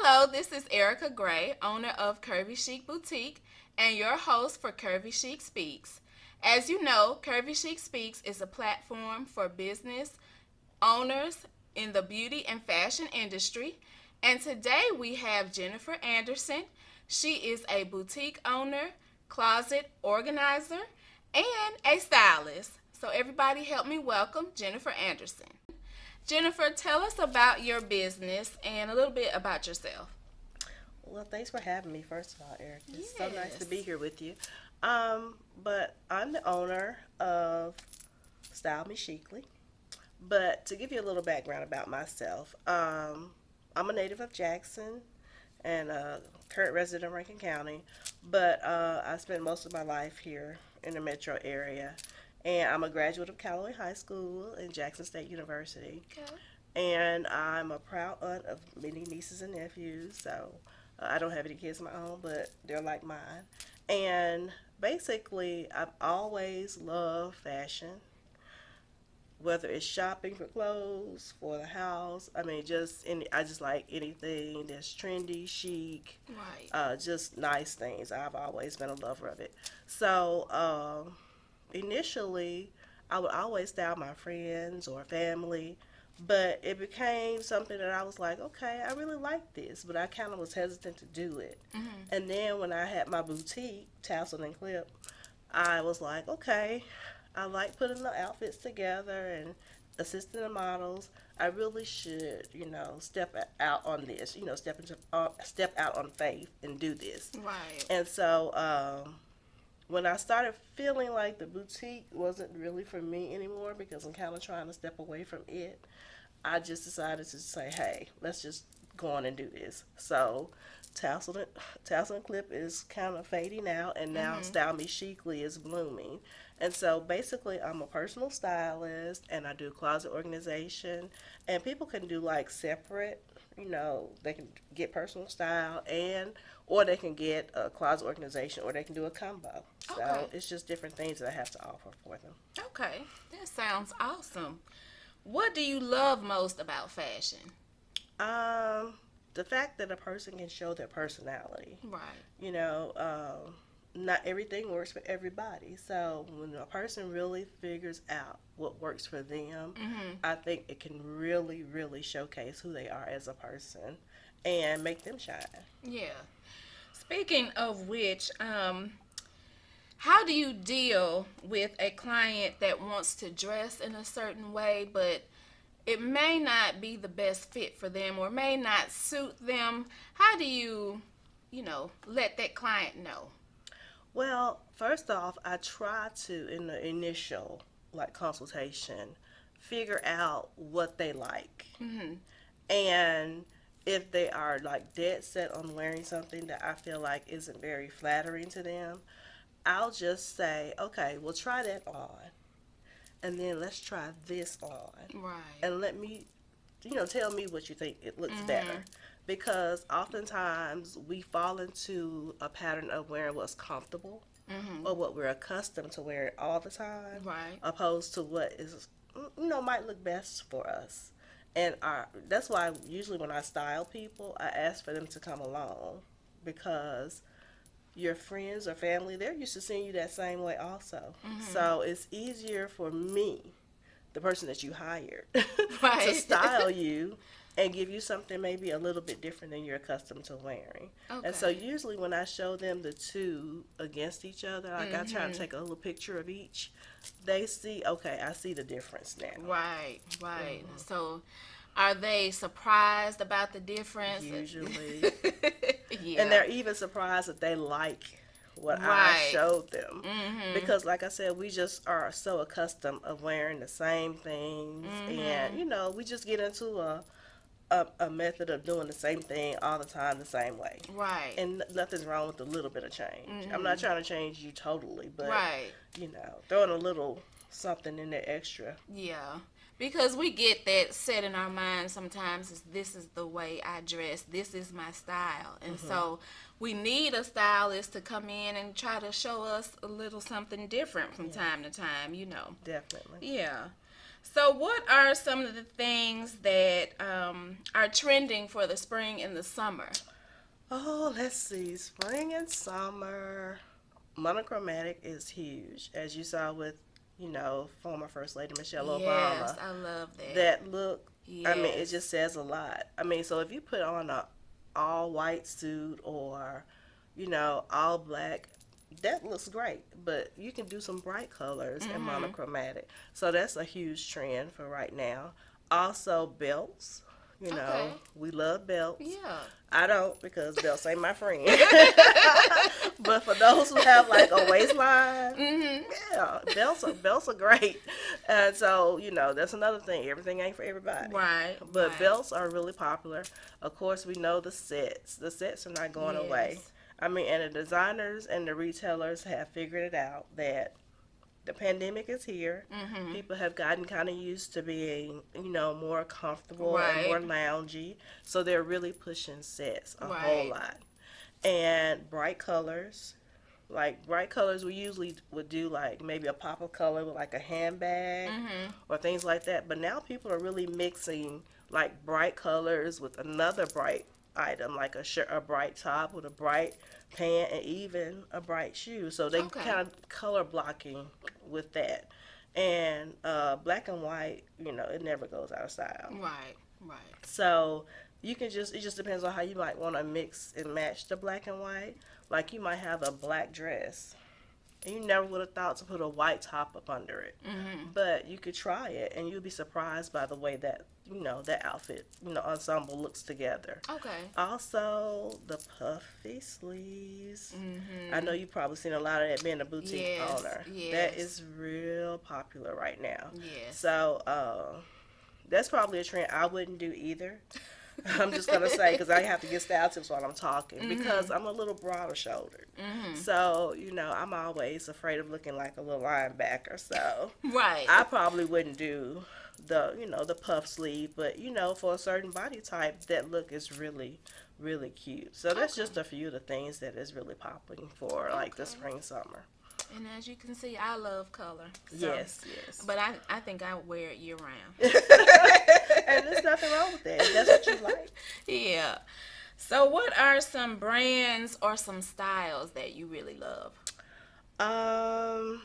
Hello, this is Erica Gray, owner of Curvy Chic Boutique, and your host for Curvy Chic Speaks. As you know, Curvy Chic Speaks is a platform for business owners in the beauty and fashion industry. And today we have Jennifer Anderson. She is a boutique owner, closet organizer, and a stylist. So everybody help me welcome Jennifer Anderson. Jennifer, tell us about your business and a little bit about yourself. Well, thanks for having me, first of all, Eric. It's so nice to Yes. be here with you. But I'm the owner of Style Me Chicly. But to give you a little background about myself, I'm a native of Jackson and a current resident of Rankin County. But I spent most of my life here in the metro area. And I'm a graduate of Callaway High School and Jackson State University. Okay. And I'm a proud aunt of many nieces and nephews. So I don't have any kids of my own, but they're like mine. And basically, I've always loved fashion, whether it's shopping for clothes, for the house. I mean, I just like anything that's trendy, chic, Right. just nice things. I've always been a lover of it. So initially, I would always style my friends or family, but it became something that I was like, okay, I really like this, but I kind of was hesitant to do it. Mm-hmm. And then when I had my boutique, Tassel and Clip, I was like, okay, I like putting the outfits together and assisting the models. I really should, step out on this, step out on faith and do this. Right. And so when I started feeling like the boutique wasn't really for me anymore because I'm kind of trying to step away from it, I just decided to say, hey, let's just go on and do this. So Tassel and Clip is kind of fading out, and now Mm-hmm. Style Me Chicly is blooming. And so basically, I'm a personal stylist, and I do closet organization, and people can do like separate, they can get personal style or they can get a closet organization, or they can do a combo. So Okay. it's just different things that I have to offer for them. Okay. That sounds awesome. What do you love most about fashion? The fact that a person can show their personality. Right. You know, not everything works for everybody. So when a person really figures out what works for them, Mm-hmm. I think it can really, really showcase who they are as a person and make them shine. Yeah. Speaking of which, how do you deal with a client that wants to dress in a certain way, but it may not be the best fit for them or may not suit them? How do you let that client know? Well, first off, I try to, in the initial consultation, figure out what they like. Mm-hmm. And if they are like dead set on wearing something that I feel like isn't very flattering to them, I'll just say, okay, well, try that on. And then let's try this on. Right. And let me, tell me what you think it looks Mm-hmm. better. Because oftentimes we fall into a pattern of wearing what's comfortable Mm-hmm. or what we're accustomed to wearing all the time, Right. opposed to what is, might look best for us. And that's why usually when I style people, I ask for them to come along because your friends or family, they're used to seeing you that same way also. Mm-hmm. So it's easier for me, the person that you hired, Right. to style you and give you something maybe a little bit different than you're accustomed to wearing. Okay. And so usually when I show them the two against each other, like I try Mm-hmm. to take a little picture of each, they see, okay, I see the difference now. Right. Right. Mhm. So, are they surprised about the difference? Usually. Yeah. And they're even surprised that they like what I Right. showed them. Mm-hmm. Because like I said, we just are so accustomed of wearing the same things. Mm-hmm. And, we just get into a method of doing the same thing all the time the same way. Right. And nothing's wrong with a little bit of change. Mhm. I'm not trying to change you totally, but, Right. throwing a little something in there extra. Yeah. Because we get that set in our minds sometimes is this is the way I dress. This is my style. And so we need a stylist to come in and try to show us a little something different from Yeah. time to time. Definitely. Yeah. So, what are some of the things that are trending for the spring and the summer? Oh, let's see. Spring and summer. Monochromatic is huge, as you saw with, former First Lady Michelle Yes, Obama. I love that. That look, I mean, it Yes. just says a lot. I mean, so if you put on a all white suit or, all black, that looks great. But you can do some bright colors and Mhm. monochromatic. So that's a huge trend for right now. Also, belts. Okay. We love belts. Yeah. I don't because belts ain't my friend. But for those who have like a waistline, Mhm. yeah, belts are great. And so, that's another thing. Everything ain't for everybody. Right. But Right. belts are really popular. Of course, we know the sets. The sets are not going away. Yes. I mean, and the designers and the retailers have figured it out that the pandemic is here. Mhm. People have gotten kind of used to being, more comfortable and more Right. loungy. So they're really pushing sets a whole Right. lot. And bright colors. Like bright colors, we usually would do like maybe a pop of color with like a handbag Mhm. or things like that. But now people are really mixing like bright colors with another bright item, like a shirt, a bright top with a bright pant, and even a bright shoe. So they Okay. kind of color blocking with that. And black and white, it never goes out of style. Right. Right. So it just depends on how you might want to mix and match the black and white. Like you might have a black dress and you never would have thought to put a white top up under it. Mhm. But you could try it and you'll be surprised by the way that, that outfit, ensemble looks together. Okay. Also, the puffy sleeves. I know Mhm. you've probably seen a lot of that being a boutique Yes. owner. That Yes. is real popular right now. Yes. So, that's probably a trend I wouldn't do either. I'm just gonna say because I have to get style tips while I'm talking because I'm a little broader shouldered. Mhm. So I'm always afraid of looking like a little linebacker. So Right. I probably wouldn't do the puff sleeve, but for a certain body type, that look is really really cute. So that's Okay. just a few of the things that is really popping for like the Okay. spring summer. And as you can see, I love color. So, Yes, yes. but I think I wear it year round. And there's nothing wrong with that. If that's what you like. Yeah. So, what are some brands or some styles that you really love? Um,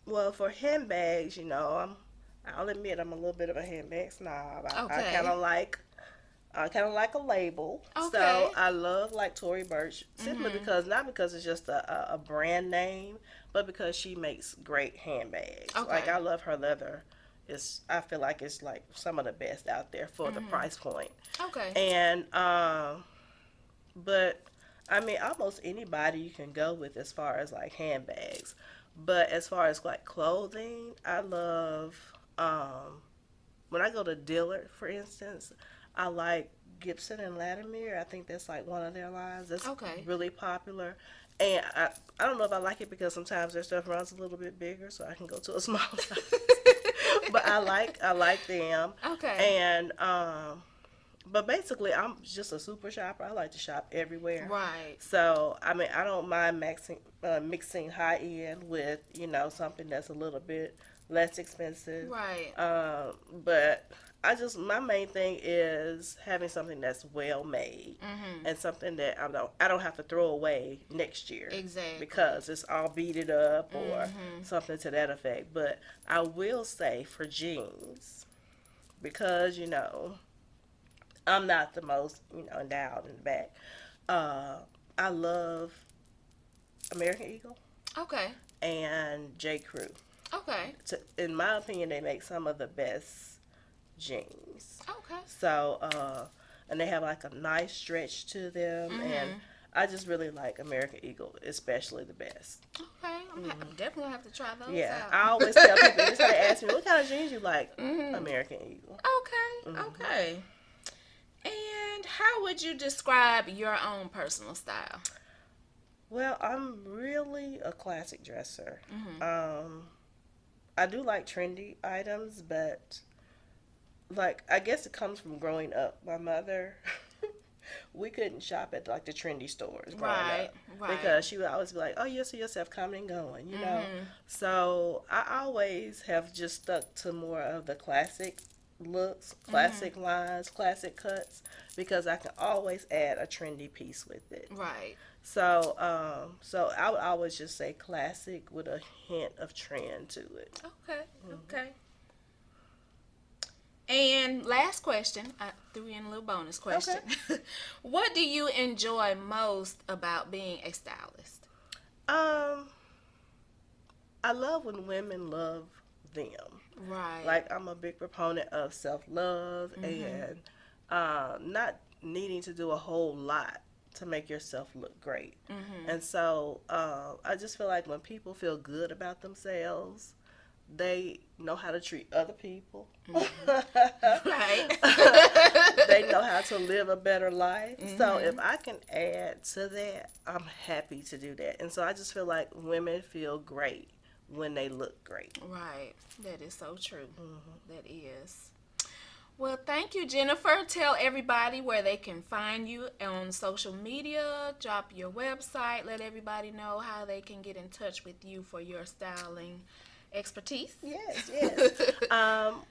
well, for handbags, I'll admit I'm a little bit of a handbag snob. I Okay. kind of like a label. So Okay. I love like Tory Burch simply Mhm. because not because it's just a brand name, but because she makes great handbags. Like Okay. I love her leather. I feel like it's like some of the best out there for the Mhm. price point. Okay. And but I mean, almost anybody you can go with as far as like handbags. But as far as like clothing, I love when I go to Dillard, for instance, I like Gibson and Latimer. I think that's like one of their lines that's Okay. really popular. And I don't know if I like it because sometimes their stuff runs a little bit bigger, so I can go to a small size. But I like them. Okay. And but basically, I'm just a super shopper. I like to shop everywhere. Right. So, I mean, I don't mind mixing high end with, something that's a little bit less expensive. Right. But my main thing is having something that's well made Mhm. and something that I don't have to throw away next year Exactly. because it's all beaded up or Mhm. something to that effect. But I will say for jeans, because, I'm not the most, endowed in the back. Uh, I love American Eagle Okay. and J. Crew. Okay. In my opinion, they make some of the best jeans. Okay. So, and they have like a nice stretch to them, and Mhm. I just really like American Eagle, especially the best. Okay. I'm definitely gonna have to try those Yeah, out. I always tell people, they try to ask me, what kind of jeans you like? Mhm. American Eagle. Okay. Mhm. Okay. And how would you describe your own personal style? Well, I'm really a classic dresser. Mhm. I do like trendy items, but like I guess it comes from growing up. My mother, we couldn't shop at like the trendy stores growing Right, up right. because she would always be like, "Oh, you see yourself coming and going," you know. Mm-hmm. So I always have just stuck to more of the classic looks, Mm-hmm. classic lines, classic cuts because I can always add a trendy piece with it. Right. So I would always just say classic with a hint of trend to it. Okay. Hmm. Okay. And last question, I threw in a little bonus Okay. question. What do you enjoy most about being a stylist? Um, I love when women love them. Right. Like I'm a big proponent of self love Mhm. and not needing to do a whole lot to make yourself look great. Mhm. And so I just feel like when people feel good about themselves, they know how to treat other people. Mhm. Right. They know how to live a better life. So if Mhm. I can add to that, I'm happy to do that. And so I just feel like women feel great when they look great. Right. That is so true. Hmm. That is. Well, thank you, Jennifer. Tell everybody where they can find you on social media. Drop your website. Let everybody know how they can get in touch with you for your styling expertise. Yes, yes.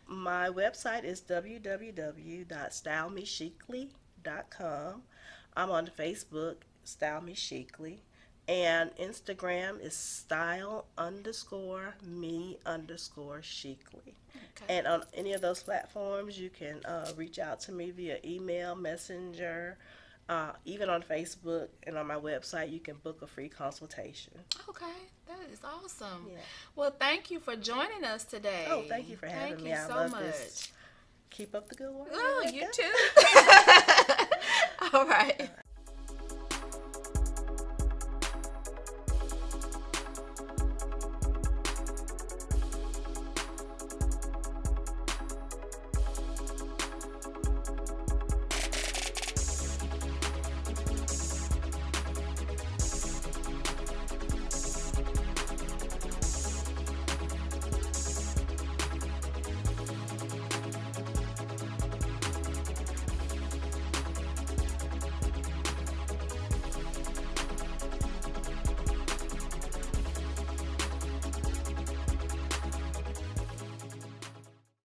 My website is www.stylemechicly.com. I'm on Facebook, Style Me Chicly. And Instagram is style underscore me underscore chicly. Okay. And on any of those platforms, you can reach out to me via email, messenger, even on Facebook and on my website, you can book a free consultation. Okay. That is awesome. Yeah. Well, thank you for joining us Oh, today. thank you for having Thank me. you I so love this. much. Keep up the good work. Oh, you Okay. too. All right.